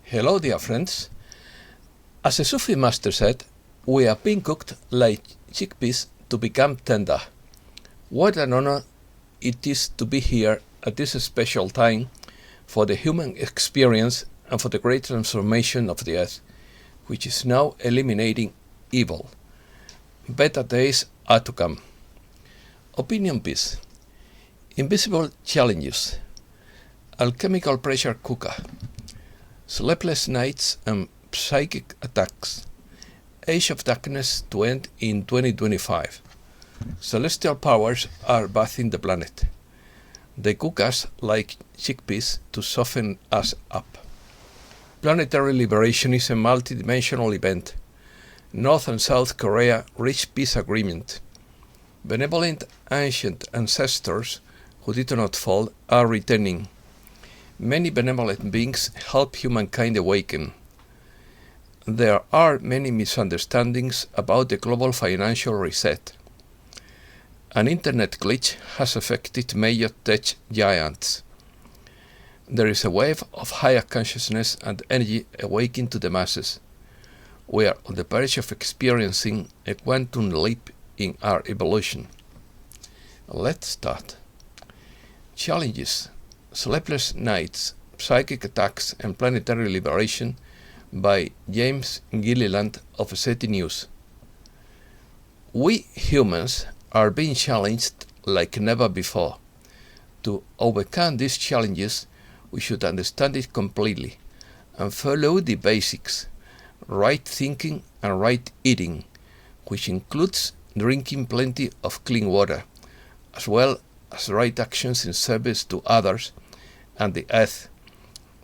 Hello, dear friends. As a Sufi master said, we are being cooked like chickpeas to become tender. What an honor it is to be here at this special time for the human experience and for the great transformation of the earth, which is now eliminating evil. Better days are to come. Opinion piece. Invisible challenges. Alchemical pressure cooker. Sleepless nights and psychic attacks. Age of Darkness to end in 2025. Celestial powers are bathing the planet. They cook us like chickpeas to soften us up. Planetary liberation is a multidimensional event. North and South Korea reach peace agreement. Benevolent ancient ancestors who did not fall are returning. Many benevolent beings help humankind awaken. There are many misunderstandings about the global financial reset. An internet glitch has affected major tech giants. There is a wave of higher consciousness and energy awakening to the masses. We are on the verge of experiencing a quantum leap in our evolution. Let's start. Challenges: Sleepless Nights, Psychic Attacks and Planetary Liberation by James Gilliland of SETI News. We humans are being challenged like never before. To overcome these challenges, we should understand it completely and follow the basics: right thinking and right eating, which includes drinking plenty of clean water, as well as right actions in service to others and the earth.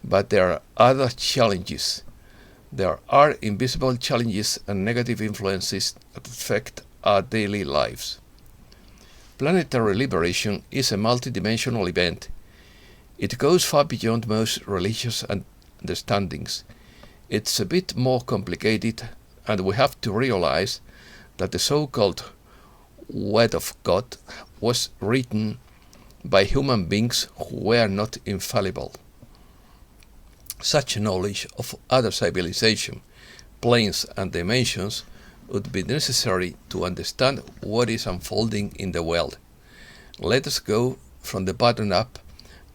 But there are other challenges. There are invisible challenges and negative influences that affect our daily lives. Planetary liberation is a multidimensional event. It goes far beyond most religious understandings. It's a bit more complicated, and we have to realize that the so-called Word of God was written by human beings who were not infallible. Such knowledge of other civilization, planes and dimensions would be necessary to understand what is unfolding in the world. Let us go from the bottom up,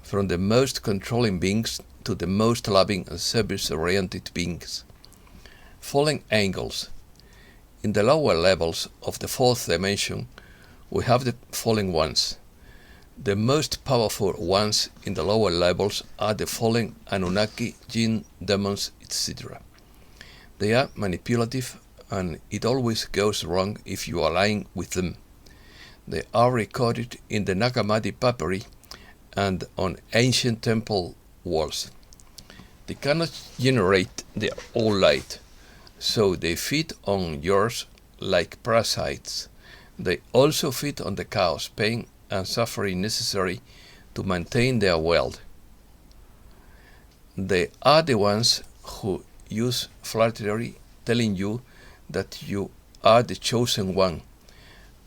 from the most controlling beings to the most loving and service-oriented beings. Fallen angels. In the lower levels of the fourth dimension, we have the fallen ones. The most powerful ones in the lower levels are the fallen Anunnaki, jinn, demons, etc. They are manipulative, and it always goes wrong if you align with them. They are recorded in the Nag Hammadi papyri and on ancient temple walls. They cannot generate their own light, so they feed on yours like parasites. They also feed on the chaos, pain, and suffering necessary to maintain their world. They are the ones who use flattery, telling you that you are the chosen one.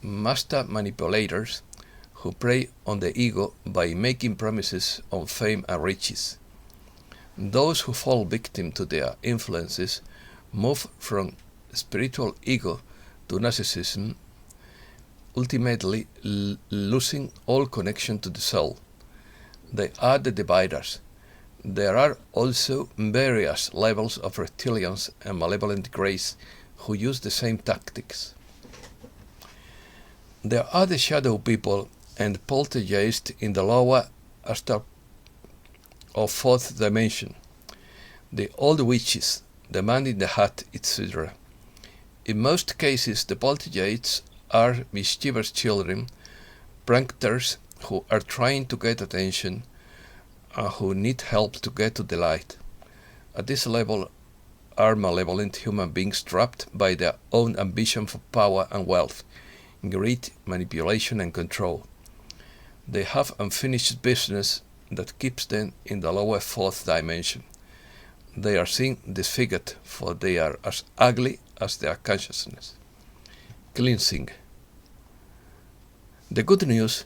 Master manipulators who prey on the ego by making promises of fame and riches. Those who fall victim to their influences move from spiritual ego to narcissism, ultimately losing all connection to the soul. They are the dividers. There are also various levels of reptilians and malevolent grays who use the same tactics. There are the shadow people and poltergeists in the lower astral or fourth dimension, the old witches, the man in the hat, etc. In most cases, the poltergeists are mischievous children, pranksters who are trying to get attention and who need help to get to the light. At this level are malevolent human beings trapped by their own ambition for power and wealth, greed, manipulation and control. They have unfinished business that keeps them in the lower fourth dimension. They are seen disfigured, for they are as ugly as their consciousness. Cleansing. The good news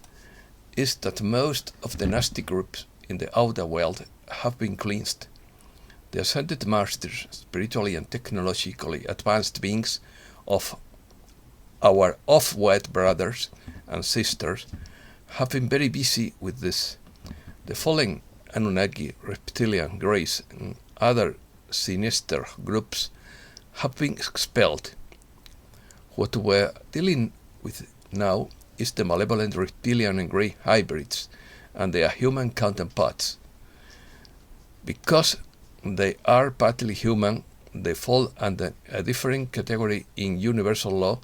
is that most of the nasty groups in the outer world have been cleansed. The ascended masters, spiritually and technologically advanced beings of our off-white brothers and sisters, have been very busy with this. The fallen Anunnaki, reptilian race, and other sinister groups have been expelled. What we're dealing with now is the malevolent reptilian and grey hybrids and their human counterparts. Because they are partly human, they fall under a different category in universal law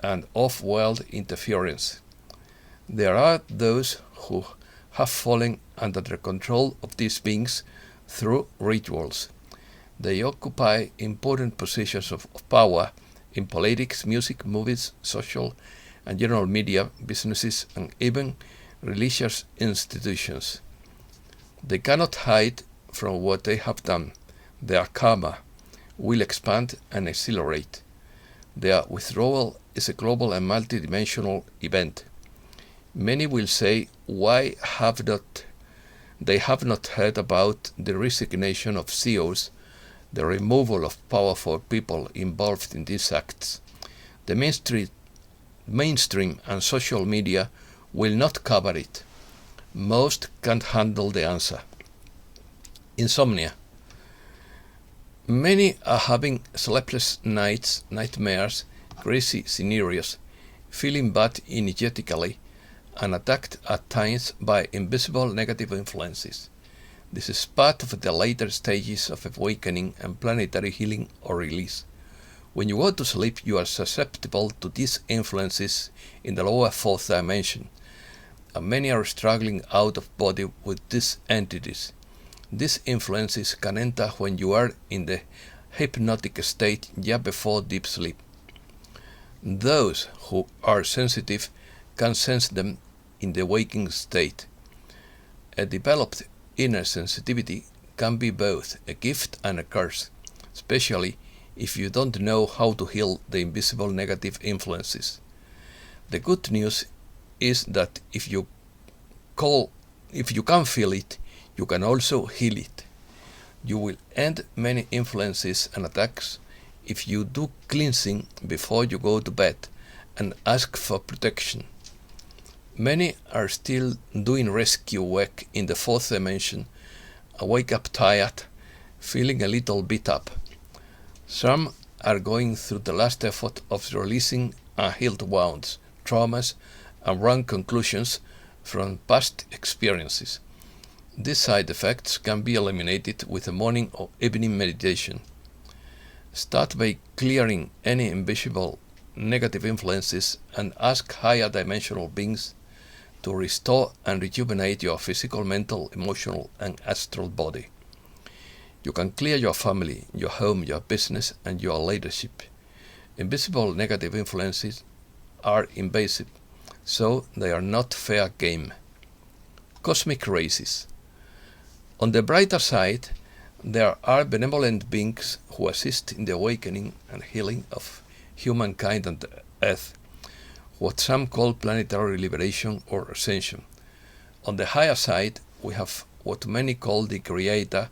and off-world interference. There are those who have fallen under the control of these beings through rituals. They occupy important positions of power in politics, music, movies, social and general media, businesses, and even religious institutions. They cannot hide from what they have done. Their karma will expand and accelerate. Their withdrawal is a global and multidimensional event. Many will say, why have they have not heard about the resignation of CEOs, the removal of powerful people involved in these acts. The mainstream and social media will not cover it. Most can't handle the answer. Insomnia. Many are having sleepless nights, nightmares, crazy scenarios, feeling bad energetically, and attacked at times by invisible negative influences. This is part of the later stages of awakening and planetary healing or release. When you go to sleep, you are susceptible to these influences in the lower fourth dimension, and many are struggling out of body with these entities. These influences can enter when you are in the hypnotic state just before deep sleep. Those who are sensitive can sense them in the waking state. A developed inner sensitivity can be both a gift and a curse, especially if you don't know how to heal the invisible negative influences. The good news is that if you can feel it, you can also heal it. You will end many influences and attacks if you do cleansing before you go to bed and ask for protection. Many are still doing rescue work in the fourth dimension, wake up tired, feeling a little beat up. Some are going through the last effort of releasing unhealed wounds, traumas, and wrong conclusions from past experiences. These side effects can be eliminated with a morning or evening meditation. Start by clearing any invisible negative influences and ask higher dimensional beings to restore and rejuvenate your physical, mental, emotional, and astral body. You can clear your family, your home, your business, and your leadership. Invisible negative influences are invasive, so they are not fair game. Cosmic races. On the brighter side, there are benevolent beings who assist in the awakening and healing of humankind and Earth, what some call planetary liberation or ascension. On the higher side, we have what many call the Creator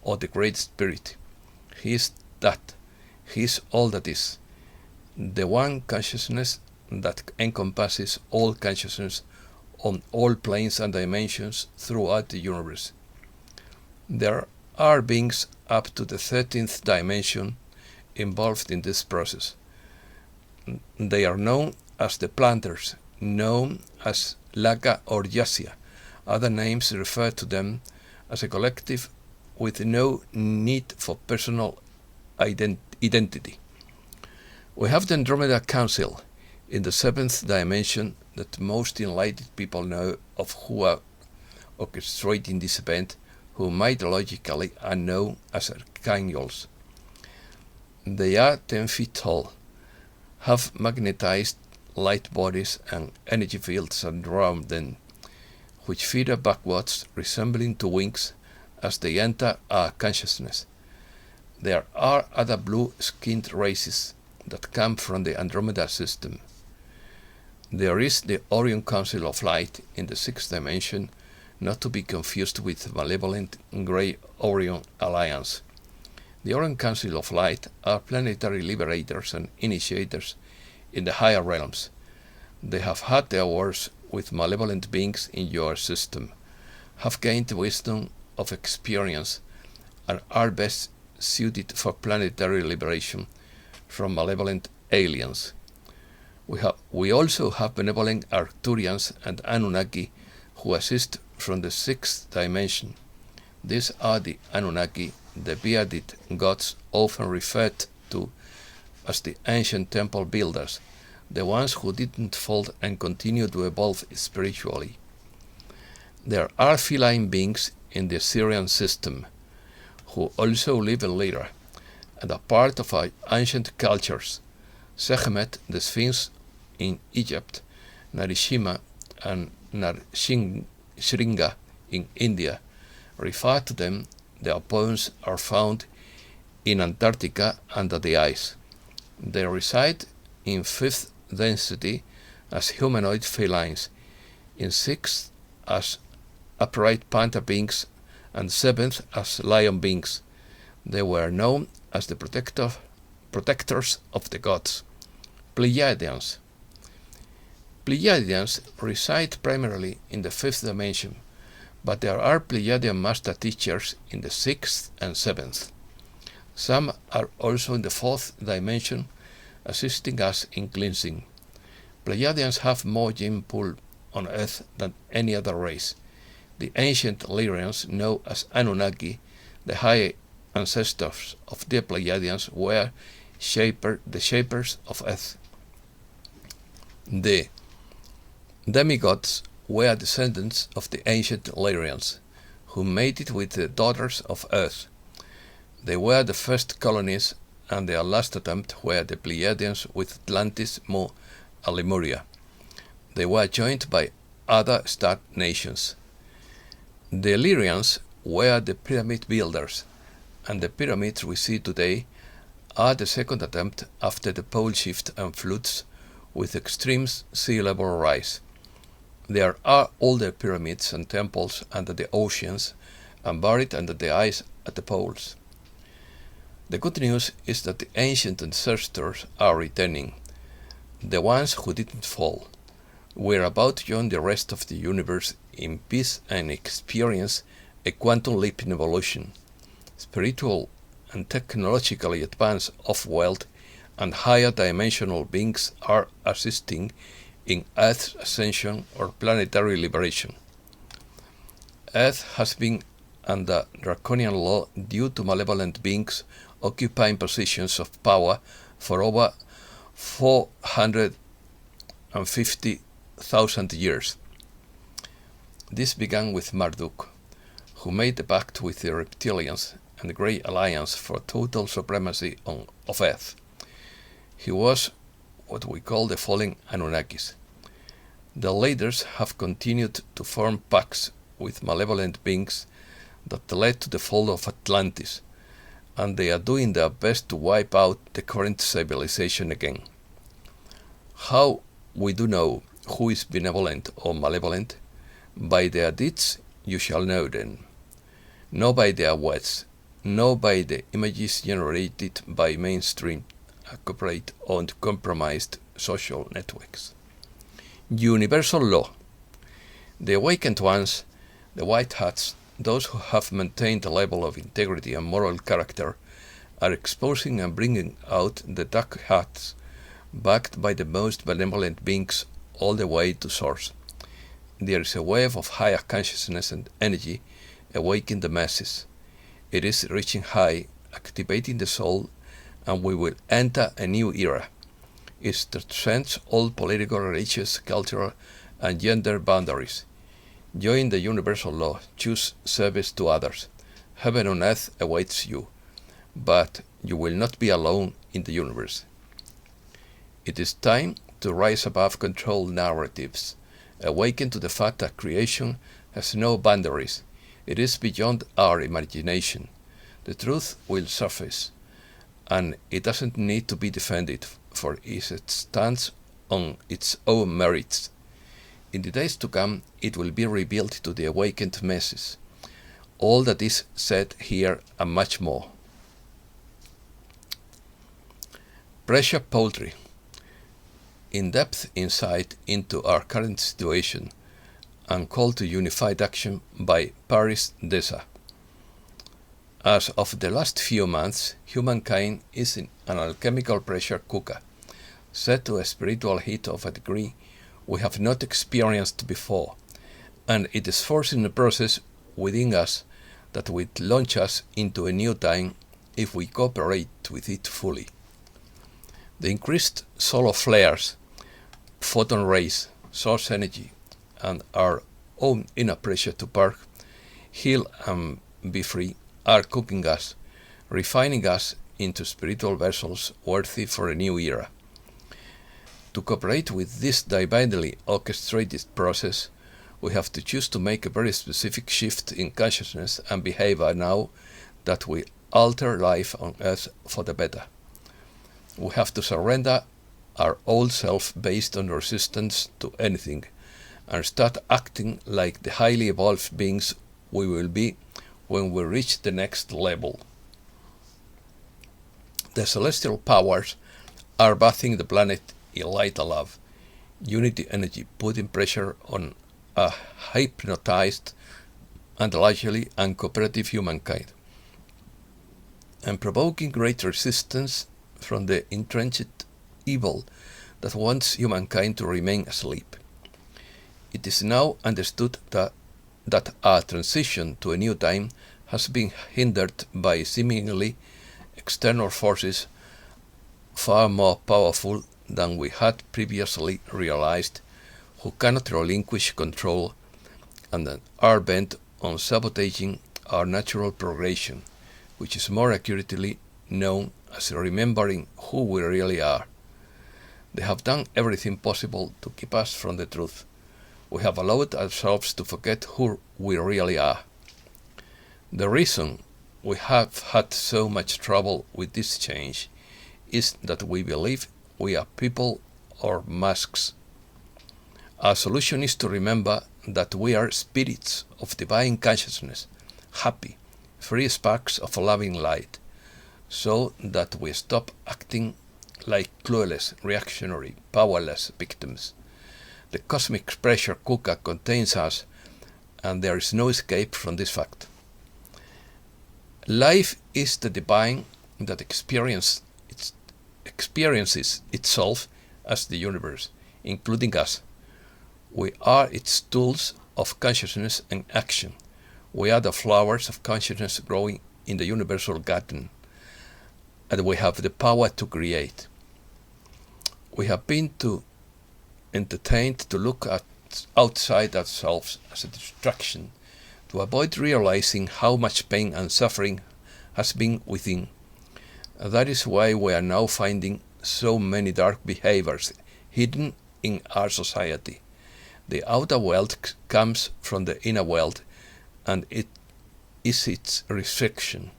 or the Great Spirit. He is that. He is all that is. The one consciousness that encompasses all consciousness on all planes and dimensions throughout the universe. There are beings up to the 13th dimension involved in this process. They are known as the planters, known as Laga or Yasia. Other names refer to them as a collective with no need for personal identity. We have the Andromeda Council in the 7th dimension that most enlightened people know of, who are orchestrating this event, who mythologically are known as archangels. They are 10 feet tall, have magnetized light bodies and energy fields around them, which feeder backwards, resembling to wings, as they enter our consciousness. There are other blue-skinned races that come from the Andromeda system. There is the Orion Council of Light in the 6th dimension, not to be confused with the malevolent Grey Orion Alliance. The Orion Council of Light are planetary liberators and initiators in the higher realms. They have had their wars with malevolent beings in your system, have gained the wisdom of experience, and are best suited for planetary liberation from malevolent aliens. We also have benevolent Arcturians and Anunnaki who assist from the sixth dimension. These are the Anunnaki, the bearded gods often referred to as the ancient temple builders, the ones who didn't fall and continue to evolve spiritually. There are feline beings in the Syrian system, who also live in Lyra, and are part of our ancient cultures. Sekhmet, the Sphinx in Egypt, Narishima and Narshringa in India, refer to them. Their bones are found in Antarctica under the ice. They reside in fifth density as humanoid felines, in sixth as upright panther beings, and seventh as lion beings. They were known as the protectors of the gods. Pleiadians. Pleiadians reside primarily in the fifth dimension, but there are Pleiadian master teachers in the sixth and seventh. Some are also in the fourth dimension, assisting us in cleansing. Pleiadians have more gene pool on Earth than any other race. The ancient Lyrians, known as Anunnaki, the high ancestors of the Pleiadians, were the shapers of Earth. The demigods were descendants of the ancient Lyrians, who mated with the daughters of Earth. They were the first colonies, and their last attempt were the Pleiadians with Atlantis, Mu, and Lemuria. They were joined by other star nations. The Illyrians were the pyramid builders, and the pyramids we see today are the second attempt after the pole shift and floods with extreme sea level rise. There are older pyramids and temples under the oceans and buried under the ice at the poles. The good news is that the ancient ancestors are returning, the ones who didn't fall. We're about to join the rest of the universe in peace and experience a quantum leap in evolution. Spiritual and technologically advanced off-world and higher dimensional beings are assisting in Earth's ascension or planetary liberation. Earth has been under draconian law due to malevolent beings occupying positions of power for over 450,000 years. This began with Marduk, who made the pact with the reptilians and the Great Alliance for total supremacy of Earth. He was what we call the fallen Anunnakis. The leaders have continued to form pacts with malevolent beings that led to the fall of Atlantis, and they are doing their best to wipe out the current civilization again. How we do know who is benevolent or malevolent? By their deeds you shall know them. Not by their words, nor by the images generated by mainstream, corporate and compromised social networks. Universal law. The awakened ones, the white hats, those who have maintained a level of integrity and moral character, are exposing and bringing out the dark hats, backed by the most benevolent beings all the way to source. There is a wave of higher consciousness and energy awakening the masses. It is reaching high, activating the soul, and we will enter a new era. It transcends all political, religious, cultural, and gender boundaries. Join the universal law, choose service to others. Heaven on earth awaits you, but you will not be alone in the universe. It is time to rise above controlled narratives, awaken to the fact that creation has no boundaries. It is beyond our imagination. The truth will surface, and it doesn't need to be defended, for it stands on its own merits. In the days to come, it will be revealed to the awakened masses. All that is said here and much more. Pressure poultry. In-depth insight into our current situation and call to unified action by Paris Dessa. As of the last few months, humankind is in an alchemical pressure cooker, set to a spiritual heat of a degree we have not experienced before, and it is forcing a process within us that will launch us into a new time if we cooperate with it fully. The increased solar flares, photon rays, source energy, and our own inner pressure to perk, heal and be free are cooking us, refining us into spiritual vessels worthy for a new era. To cooperate with this divinely orchestrated process, we have to choose to make a very specific shift in consciousness and behavior now that we alter life on Earth for the better. We have to surrender our old self based on resistance to anything and start acting like the highly evolved beings we will be when we reach the next level. The celestial powers are bathing the planet in light and love, unity energy, putting pressure on a hypnotized and largely uncooperative humankind, and provoking great resistance from the entrenched evil that wants humankind to remain asleep. It is now understood that our transition to a new time has been hindered by seemingly external forces far more powerful than we had previously realized, who cannot relinquish control and are bent on sabotaging our natural progression, which is more accurately known as remembering who we really are. They have done everything possible to keep us from the truth. We have allowed ourselves to forget who we really are. The reason we have had so much trouble with this change is that we believe we are people or masks. Our solution is to remember that we are spirits of divine consciousness, happy, free sparks of loving light, so that we stop acting like clueless, reactionary, powerless victims. The cosmic pressure cooker contains us, and there is no escape from this fact. Life is the divine that experiences itself as the universe, including us. We are its tools of consciousness and action. We are the flowers of consciousness growing in the universal garden, and we have the power to create. We have been too entertained to look at outside ourselves as a distraction, to avoid realizing how much pain and suffering has been within. That is why we are now finding so many dark behaviors hidden in our society. The outer world comes from the inner world, and it is its reflection.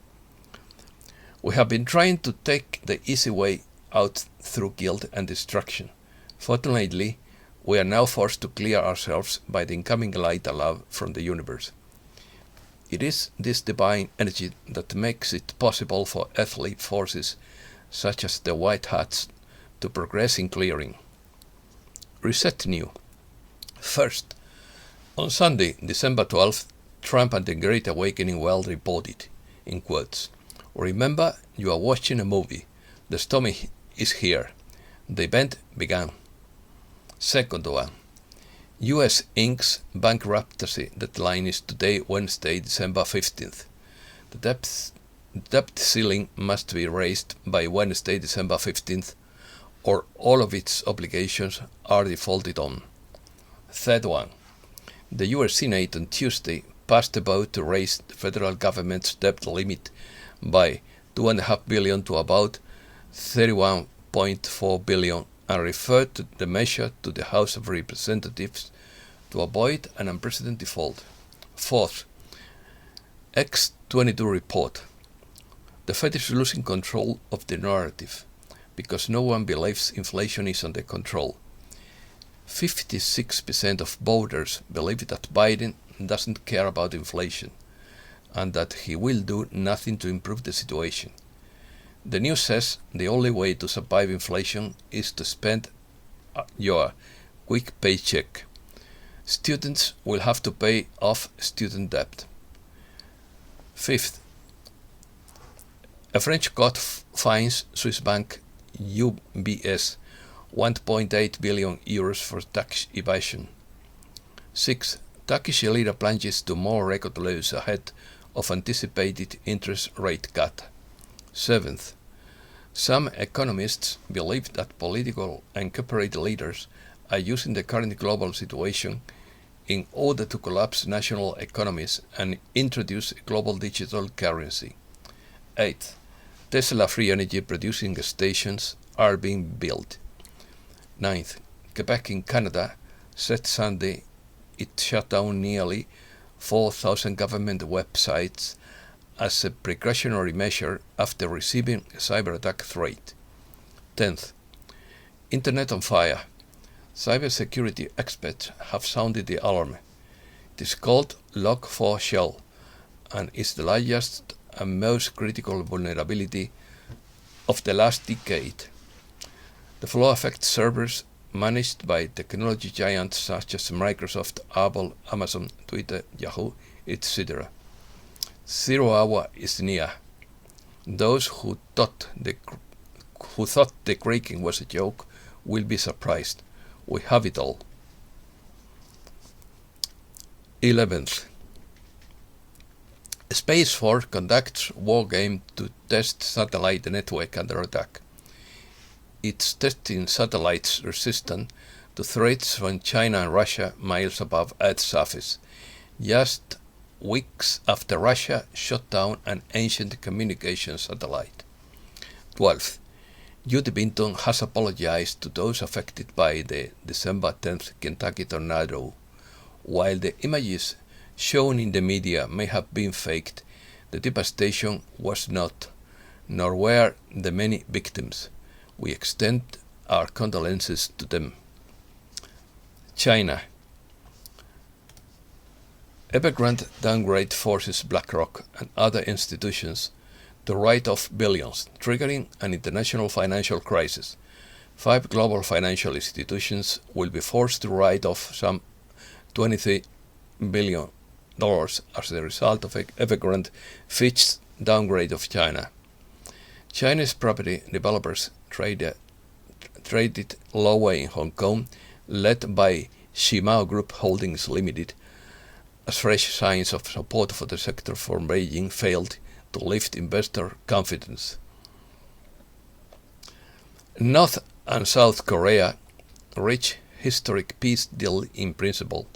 We have been trying to take the easy way out through guilt and destruction. Fortunately, we are now forced to clear ourselves by the incoming light and love from the universe. It is this divine energy that makes it possible for earthly forces such as the White Hats to progress in clearing. Reset new. First, on Sunday, December 12th, Trump and the Great Awakening World reported, in quotes, "Remember, you are watching a movie. The storm is here. The event began." Second one, U.S. Inc.'s bankruptcy deadline is today, Wednesday, December 15th. The debt ceiling must be raised by Wednesday, December 15th, or all of its obligations are defaulted on. Third one, the U.S. Senate on Tuesday passed a vote to raise the federal government's debt limit by $2.5 billion to about $31.4 billion and referred the measure to the House of Representatives to avoid an unprecedented default. Fourth, X22 report. The Fed is losing control of the narrative because no one believes inflation is under control. 56% of voters believe that Biden doesn't care about inflation and that he will do nothing to improve the situation. The news says the only way to survive inflation is to spend your quick paycheck. Students will have to pay off student debt. Fifth, a French court fines Swiss bank UBS 1.8 billion euros for tax evasion. Sixth, Turkish lira plunges to more record lows ahead of anticipated interest rate cut. Seventh, some economists believe that political and corporate leaders are using the current global situation in order to collapse national economies and introduce a global digital currency. Eighth, Tesla free energy producing stations are being built. Ninth, Quebec in Canada said Sunday it shut down nearly 4,000 government websites as a precautionary measure after receiving a cyber attack threat. 10th, Internet on fire. Cybersecurity experts have sounded the alarm. It is called Log4Shell and is the largest and most critical vulnerability of the last decade. The flow affects servers managed by technology giants such as Microsoft, Apple, Amazon, Twitter, Yahoo, etc. 0 hour is near. Those who thought the cracking was a joke will be surprised. We have it all. 11th. Space Force conducts war game to test satellite network under attack. It's testing satellites resistant to threats from China and Russia miles above Earth's surface, just weeks after Russia shot down an ancient communication satellite. 12th. Judy Binton has apologized to those affected by the December 10th Kentucky tornado. While the images shown in the media may have been faked, the devastation was not, nor were the many victims. We extend our condolences to them. China. Evergrande downgrade forces BlackRock and other institutions to write off billions, triggering an international financial crisis. 5 global financial institutions will be forced to write off some $23 billion as a result of Evergrande Fitch's downgrade of China. Chinese property developers traded lower in Hong Kong, led by Shimao Group Holdings Limited, as fresh signs of support for the sector from Beijing failed to lift investor confidence. North and South Korea reached historic peace deal in principle.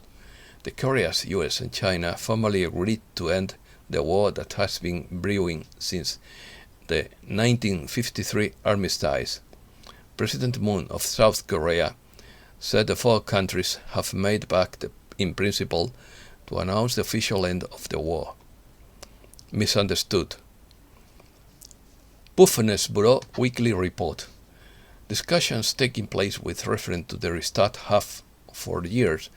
The Koreas, US and China formally agreed to end the war that has been brewing since the 1953 armistice. President Moon of South Korea said the 4 countries have made pact in principle to announce the official end of the war. Misunderstood. Puffiness Bureau Weekly Report. Discussions taking place with reference to the restart have, for years,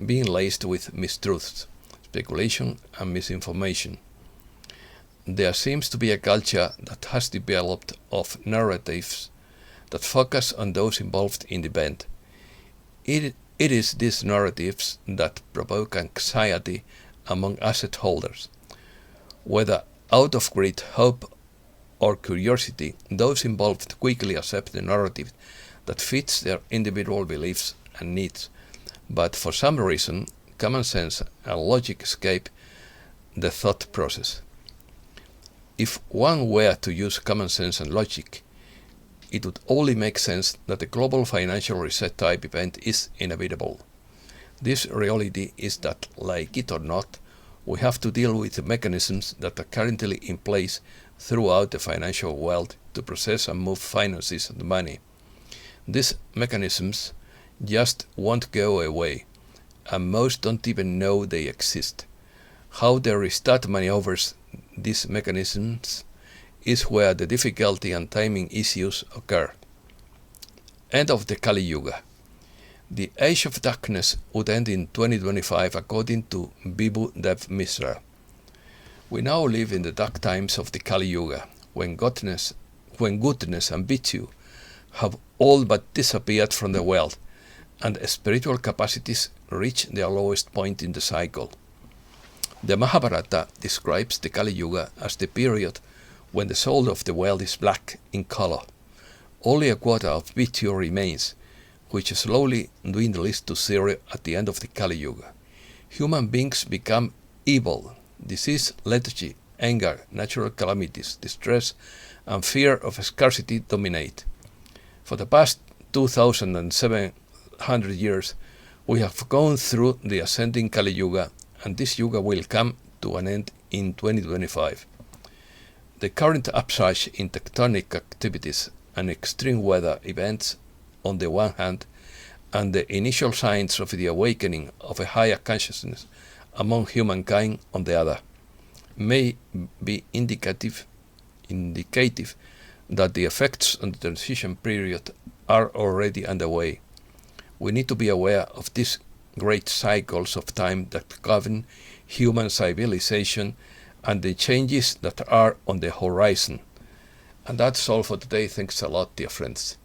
been laced with mistruths, speculation and misinformation. There seems to be a culture that has developed of narratives that focus on those involved in the event. It is these narratives that provoke anxiety among asset holders. Whether out of great hope or curiosity, those involved quickly accept the narrative that fits their individual beliefs and needs, but for some reason, common sense and logic escape the thought process. If one were to use common sense and logic, it would only make sense that a global financial reset type event is inevitable. This reality is that, like it or not, we have to deal with the mechanisms that are currently in place throughout the financial world to process and move finances and money. These mechanisms just won't go away, and most don't even know they exist. How the restart maneuvers these mechanisms is where the difficulty and timing issues occur. End of the Kali Yuga. The Age of Darkness would end in 2025 according to Vibhu Dev Misra. We now live in the dark times of the Kali Yuga, when when goodness and virtue have all but disappeared from the world, and spiritual capacities reach their lowest point in the cycle. The Mahabharata describes the Kali Yuga as the period when the soul of the world is black in color. Only a quarter of virtue remains, which slowly dwindles to zero at the end of the Kali Yuga. Human beings become evil. Disease, lethargy, anger, natural calamities, distress, and fear of scarcity dominate. For the past 2,700 years, we have gone through the ascending Kali Yuga, and this Yuga will come to an end in 2025. The current upsurge in tectonic activities and extreme weather events on the one hand, and the initial signs of the awakening of a higher consciousness among humankind on the other, may be indicative that the effects on the transition period are already underway. We need to be aware of these great cycles of time that govern human civilization and the changes that are on the horizon. And that's all for today. Thanks a lot, dear friends.